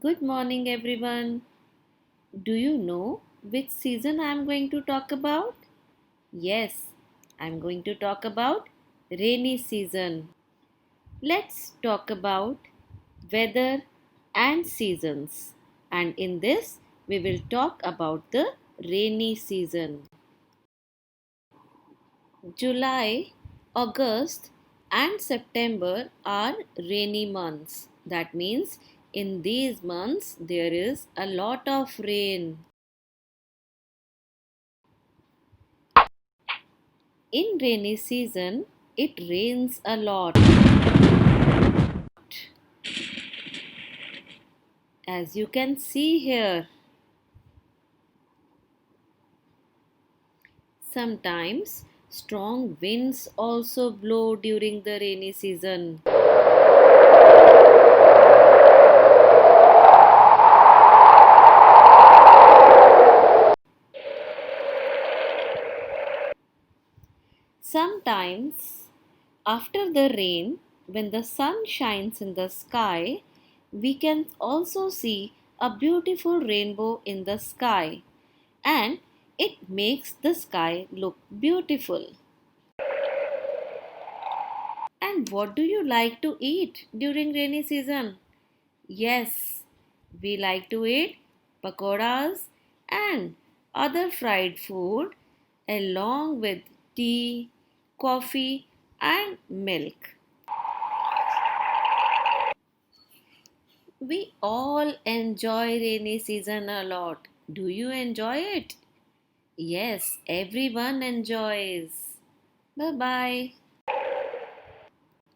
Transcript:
Good morning, everyone. Do you know which season I am going to talk about? Yes, I am going to talk about rainy season. Let's talk about weather and seasons. And in this, we will talk about the rainy season. July, August, and September are rainy months. That means in these months there is a lot of rain. In rainy season, it rains a lot. As you can see here, sometimes strong winds also blow during the rainy season. Sometimes, after the rain, when the sun shines in the sky, we can also see a beautiful rainbow in the sky, and it makes the sky look beautiful. And what do you like to eat during rainy season? Yes, we like to eat pakoras and other fried food along with tea, coffee, and milk. We all enjoy rainy season a lot. Do you enjoy it? Yes, everyone enjoys. Bye bye.